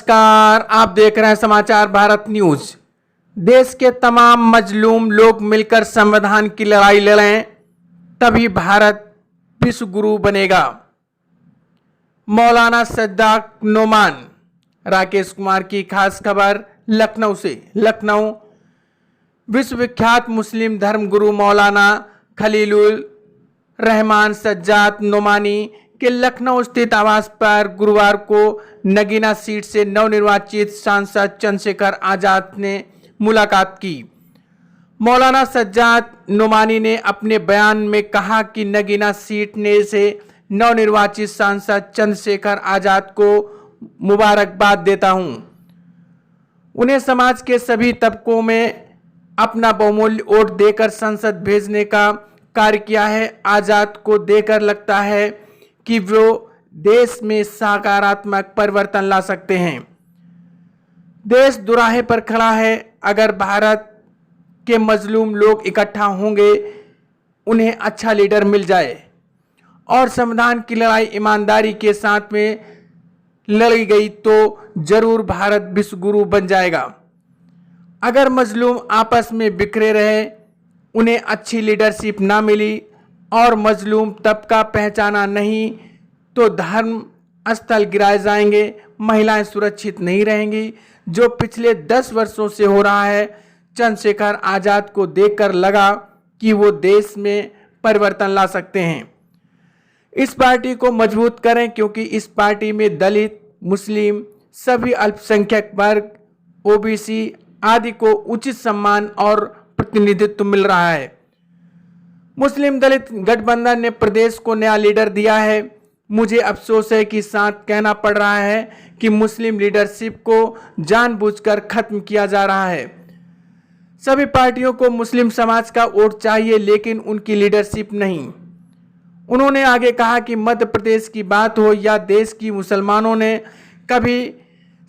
नमस्कार, आप देख रहे हैं समाचार भारत न्यूज। देश के तमाम मजलूम लोग मिलकर संविधान की लड़ाई लड़ें, तभी भारत विश्व गुरु बनेगा। मौलाना सज्जाद नोमान। राकेश कुमार की खास खबर लखनऊ से। लखनऊ विश्वविख्यात मुस्लिम धर्मगुरु मौलाना खलीलुल रहमान सज्जाद नोमानी के लखनऊ स्थित आवास पर गुरुवार को नगीना सीट से नवनिर्वाचित सांसद चंद्रशेखर आजाद ने मुलाकात की। मौलाना सज्जाद नोमानी ने अपने बयान में कहा कि नगीना सीट ने से नवनिर्वाचित सांसद चंद्रशेखर आजाद को मुबारकबाद देता हूं। उन्हें समाज के सभी तबकों में अपना बहुमूल्य वोट देकर संसद भेजने का कार्य किया है। आजाद को देकर लगता है कि वो देश में सकारात्मक परिवर्तन ला सकते हैं। देश दुराहे पर खड़ा है। अगर भारत के मजलूम लोग इकट्ठा होंगे, उन्हें अच्छा लीडर मिल जाए और संविधान की लड़ाई ईमानदारी के साथ में लड़ी गई तो जरूर भारत विश्व गुरु बन जाएगा। अगर मजलूम आपस में बिखरे रहे, उन्हें अच्छी लीडरशिप ना मिली और मजलूम तबका पहचाना नहीं तो धर्म स्थल गिराए जाएंगे, महिलाएं सुरक्षित नहीं रहेंगी। जो पिछले 10 वर्षों से हो रहा है। चंद्रशेखर आजाद को देखकर लगा कि वो देश में परिवर्तन ला सकते हैं। इस पार्टी को मजबूत करें, क्योंकि इस पार्टी में दलित, मुस्लिम, सभी अल्पसंख्यक वर्ग, ओबीसी आदि को उचित सम्मान और प्रतिनिधित्व मिल रहा है। मुस्लिम दलित गठबंधन ने प्रदेश को नया लीडर दिया है। मुझे अफसोस है कि साथ कहना पड़ रहा है कि मुस्लिम लीडरशिप को जानबूझकर खत्म किया जा रहा है। सभी पार्टियों को मुस्लिम समाज का वोट चाहिए, लेकिन उनकी लीडरशिप नहीं। उन्होंने आगे कहा कि मध्य प्रदेश की बात हो या देश की, मुसलमानों ने कभी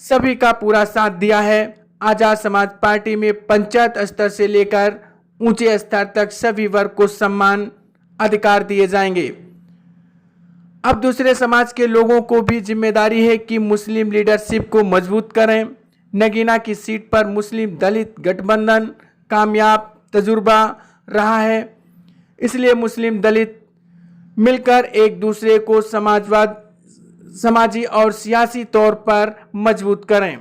सभी का पूरा साथ दिया है। आजाद समाज पार्टी में पंचायत स्तर से लेकर ऊंचे स्तर तक सभी वर्ग को सम्मान अधिकार दिए जाएंगे। अब दूसरे समाज के लोगों को भी जिम्मेदारी है कि मुस्लिम लीडरशिप को मजबूत करें। नगीना की सीट पर मुस्लिम दलित गठबंधन कामयाब तजुर्बा रहा है, इसलिए मुस्लिम दलित मिलकर एक दूसरे को समाजी और सियासी तौर पर मजबूत करें,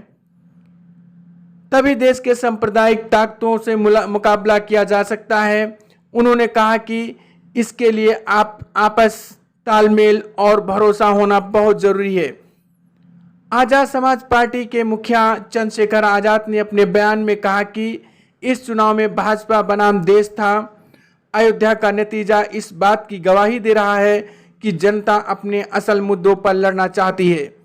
तभी देश के सांप्रदायिक ताकतों से मुकाबला किया जा सकता है। उन्होंने कहा कि इसके लिए आपस तालमेल और भरोसा होना बहुत जरूरी है। आजाद समाज पार्टी के मुखिया चंद्रशेखर आजाद ने अपने बयान में कहा कि इस चुनाव में भाजपा बनाम देश था। अयोध्या का नतीजा इस बात की गवाही दे रहा है कि जनता अपने असल मुद्दों पर लड़ना चाहती है।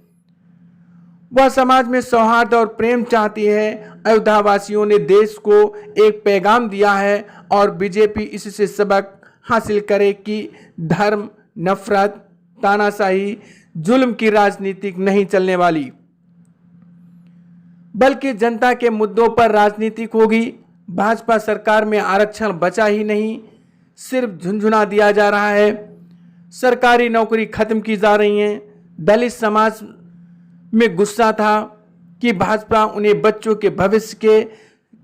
वह समाज में सौहार्द और प्रेम चाहती है। अयोध्या वासियों ने देश को एक पैगाम दिया है और बीजेपी इससे सबक हासिल करे कि धर्म, नफरत, तानाशाही, जुल्म की राजनीति नहीं चलने वाली, बल्कि जनता के मुद्दों पर राजनीति होगी। भाजपा सरकार में आरक्षण बचा ही नहीं, सिर्फ झुंझुना दिया जा रहा है। सरकारी नौकरी खत्म की जा रही है। दलित समाज में गुस्सा था कि भाजपा उन्हें बच्चों के भविष्य के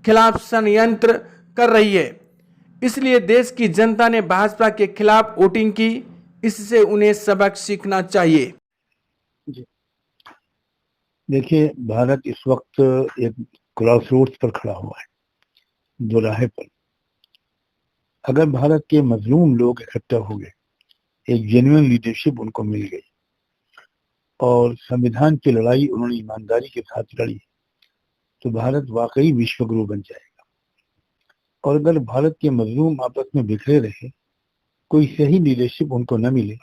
खिलाफ षड्यंत्र कर रही है, इसलिए देश की जनता ने भाजपा के खिलाफ वोटिंग की। इससे उन्हें सबक सीखना चाहिए। जी देखिए, भारत इस वक्त एक क्रॉसरोड्स पर खड़ा हुआ है, दोराहे पर। अगर भारत के मजलूम लोग इकट्ठा हो गए, एक जेन्युइन लीडरशिप उनको मिल गई और संविधान की लड़ाई उन्होंने ईमानदारी के साथ लड़ी, तो भारत वाकई विश्व गुरु बन जाएगा। और अगर भारत के मजलूम आपस में बिखरे रहे, कोई सही लीडरशिप उनको न मिले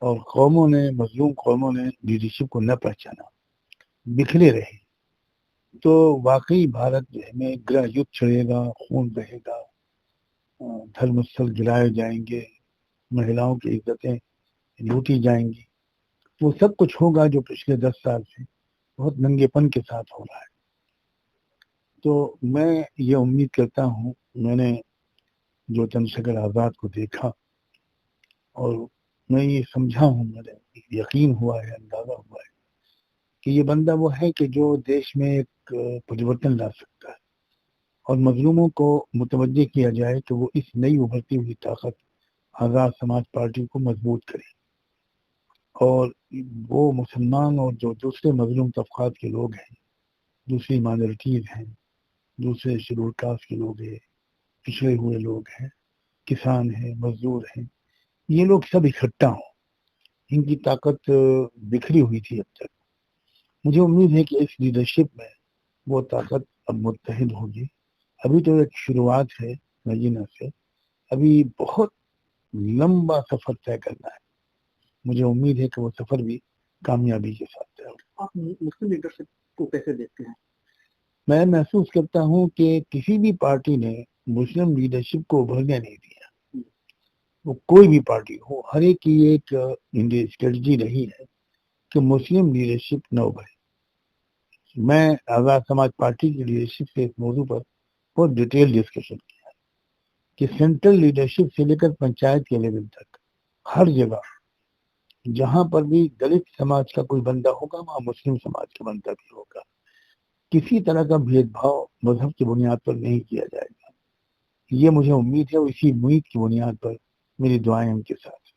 और मजलूम कौमों ने लीडरशिप को न पहचाना, बिखरे रहे, तो वाकई भारत में गृह युद्ध छिड़ेगा, खून बहेगा, धर्मस्थल गिराए जाएंगे, महिलाओं की इज्जतें लूटी जाएंगी। वो सब कुछ होगा जो पिछले 10 साल से बहुत नंगेपन के साथ हो रहा है। तो मैं ये उम्मीद करता हूँ, मैंने जो चंद्रशेखर आजाद को देखा और मैं ये समझा हूँ, मेरे यकीन हुआ है, अंदाजा हुआ है कि ये बंदा वो है कि जो देश में एक परिवर्तन ला सकता है और मजलूमों को मुतवज्जे किया जाए कि वो इस नई उभरती हुई ताकत आज़ाद समाज पार्टी को मजबूत करे और वो मुसलमान और जो दूसरे मजलूम तबकात के लोग हैं, दूसरी माइनॉरिटीज़ हैं, दूसरे शेड्यूल कास्ट के लोग हैं, पिछड़े हुए लोग हैं, किसान हैं, मजदूर हैं, ये लोग सब इकट्ठा हों। इनकी ताकत बिखरी हुई थी अब तक। मुझे उम्मीद है कि इस लीडरशिप में वो ताकत अब मुत्तहिद होगी। अभी तो एक शुरुआत है मदीना से, अभी बहुत लंबा सफर तय करना है। मुझे उम्मीद है कि वो सफर भी कामयाबी के साथ तय हो। आप मुस्लिम लीडरशिप को कैसे देखते हैं? मैं महसूस करता हूँ कि किसी भी पार्टी ने मुस्लिम लीडरशिप को उभरने नहीं दिया। वो कोई भी पार्टी हो, हर एक की एक स्ट्रेटजी रही है कि मुस्लिम लीडरशिप न उभरे। मैं आज़ाद समाज पार्टी की लीडरशिप से इस मौजू पर बहुत डिटेल डिस्कशन किया कि सेंट्रल लीडरशिप से लेकर पंचायत के लेवल तक हर जगह जहां पर भी दलित समाज का कोई बंदा होगा वहां मुस्लिम समाज का बंदा भी होगा। किसी तरह का भेदभाव मजहब की बुनियाद पर नहीं किया जाएगा। ये मुझे उम्मीद है और इसी उम्मीद की बुनियाद पर मेरी दुआएं उनके साथ।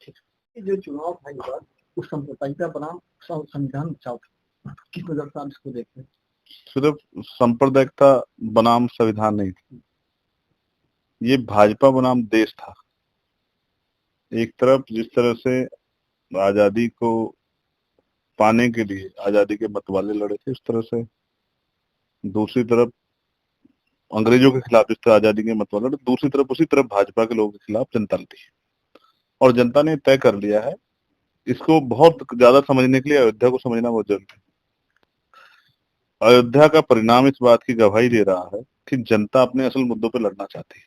ये जो चुनाव था इस बार, उस संप्रदायिकता बनाम संविधान बचाव था, किस नजर से आप इसको देखते हैं? सिर्फ सांप्रदायिकता बनाम संविधान नहीं थी, ये भाजपा बनाम देश था। एक तरफ जिस तरह से आजादी को पाने के लिए आजादी के मतवाले लड़े थे, उस तरह से दूसरी तरफ अंग्रेजों के खिलाफ जिस तरह आजादी के मतवाले लड़े, दूसरी तरफ उसी तरफ भाजपा के लोगों के खिलाफ जनता लड़ी और जनता ने तय कर लिया है। इसको बहुत ज्यादा समझने के लिए अयोध्या को समझना बहुत जरूरी है। अयोध्या का परिणाम इस बात की गवाही दे रहा है कि जनता अपने असल मुद्दों पर लड़ना चाहती है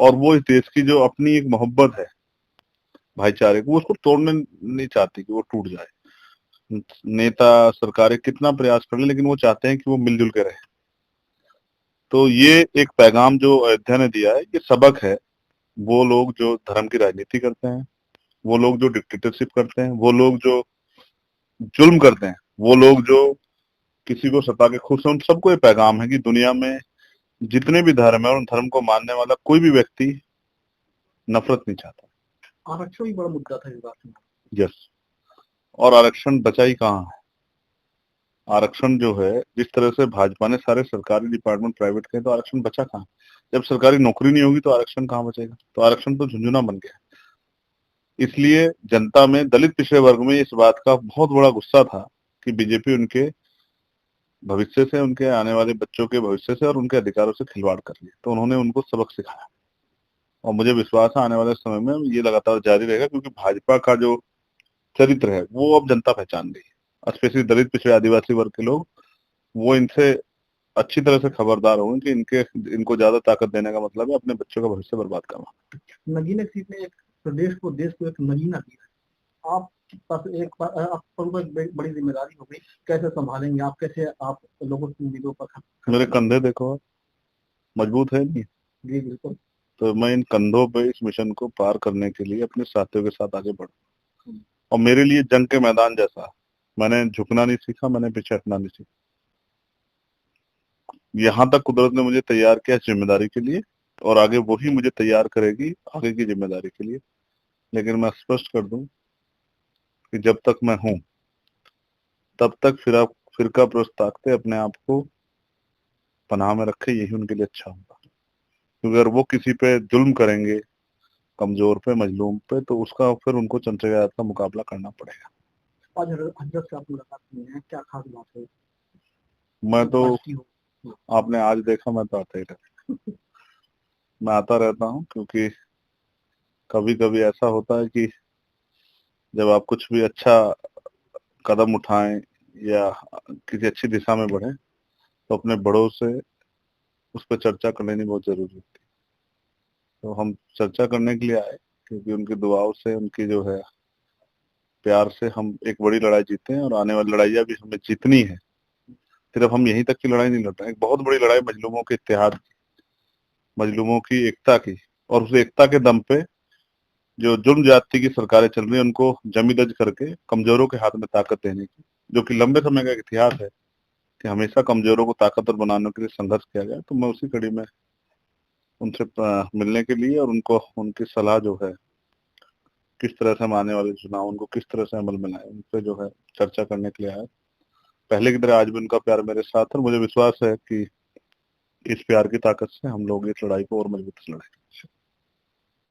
और वो इस देश की जो अपनी एक मोहब्बत है भाईचारे को, उसको तोड़ने नहीं चाहती कि वो टूट जाए। नेता सरकारें कितना प्रयास कर ले, लेकिन वो चाहते हैं कि वो मिलजुल के रहे। तो ये एक पैगाम जो अयोध्या ने दिया है, ये सबक है। वो लोग जो धर्म की राजनीति करते हैं, वो लोग जो डिक्टेटरशिप करते हैं, वो लोग जो जुल्म करते हैं, वो लोग जो किसी को सता के खुश हैं, उन सबको ये पैगाम है कि दुनिया में जितने भी धर्म है, उन धर्म को मानने वाला कोई भी व्यक्ति नफरत नहीं चाहता। आरक्षण भी बड़ा मुद्दा था इस बार में। यस, और आरक्षण बचा ही कहाँ है। आरक्षण जो है, जिस तरह से भाजपा ने सारे सरकारी डिपार्टमेंट प्राइवेट किए, तो आरक्षण बचा कहाँ? जब सरकारी नौकरी नहीं होगी तो आरक्षण कहाँ बचेगा? तो आरक्षण तो झुंझुना बन गया। इसलिए जनता में, दलित पिछड़े वर्ग में इस बात का बहुत बड़ा गुस्सा था कि बीजेपी उनके भविष्य से, उनके आने वाले बच्चों के भविष्य से और उनके अधिकारों से खिलवाड़ कर लिया। तो उन्होंने उनको सबक सिखाया और मुझे विश्वास है आने वाले समय में ये लगातार जारी रहेगा, क्योंकि भाजपा का जो चरित्र है वो अब जनता पहचान गई है। स्पेशली दलित पिछड़े आदिवासी वर्ग के लोग, वो इनसे अच्छी तरह से खबरदार होंगे कि इनको ज्यादा ताकत देने का मतलब है अपने बच्चों का भविष्य बर्बाद करना। नगीना सीट ने एक प्रदेश को, देश को एक नगीना दिया है। आप पास एक आप पर एक बड़ी जिम्मेदारी हो गई, कैसे संभालेंगे आप? कैसे आप लोगों की उम्मीदों पर मेरे कंधे देखो, मजबूत है नहीं? जी बिल्कुल। तो मैं इन कंधों पे इस मिशन को पार करने के लिए अपने साथियों के साथ आगे बढ़ूं। और मेरे लिए जंग के मैदान जैसा, मैंने झुकना नहीं सीखा, मैंने पीछे हटना नहीं सीखा। यहाँ तक कुदरत ने मुझे तैयार किया जिम्मेदारी के लिए, और आगे वही मुझे तैयार करेगी आगे की जिम्मेदारी के लिए। लेकिन मैं स्पष्ट कर दूं कि जब तक मैं हूं तब तक फिरका प्रस्त ताकते अपने आप को पनाह में रखे, यही उनके लिए अच्छा होगा। क्योंकि अगर वो किसी पे जुल्म करेंगे, कमजोर पे, मजलूम पे, तो उसका फिर उनको चंद्रयान का मुकाबला करना पड़ेगा। आज हजरत से आप मुलाकात हुई है, क्या खास बात है? मैं तो, आपने आज देखा, मैं तो आता ही रहता मैं आता रहता हूँ, क्योंकि कभी कभी ऐसा होता है कि जब आप कुछ भी अच्छा कदम उठाएं या किसी अच्छी दिशा में बढ़े, तो अपने बड़ों से उस पर चर्चा कर लेनी बहुत जरूरी होती है। तो हम चर्चा करने के लिए आए, क्योंकि उनकी दुआओं से, उनकी जो है प्यार से हम एक बड़ी लड़ाई जीते हैं और आने वाली लड़ाइयाँ भी हमें जीतनी है। सिर्फ हम यहीं तक की लड़ाई नहीं लड़ रहे हैं, एक बहुत बड़ी लड़ाई मजलूमों के इत्तेहाद की, मजलूमों की एकता की, और उस एकता के दम पे जो जुल्म ज्यादती की सरकारें चल रही है उनको जमी दज करके कमजोरों के हाथ में ताकत देने की जो कि लंबे समय का एक इतिहास है कि हमेशा कमजोरों को ताकतवर बनाने के लिए संघर्ष किया गया। तो मैं उसी कड़ी में उनसे मिलने के लिए और उनको उनकी सलाह जो है किस तरह से हम आने वाले चुनाव उनको किस तरह से अमल में लाए, उन पे जो है चर्चा करने के लिए आया। पहले की तरह आज भी उनका प्यार मेरे साथ है और मुझे विश्वास है कि इस प्यार की ताकत से हम लोग इस लड़ाई को और मजबूती से लड़ेंगे।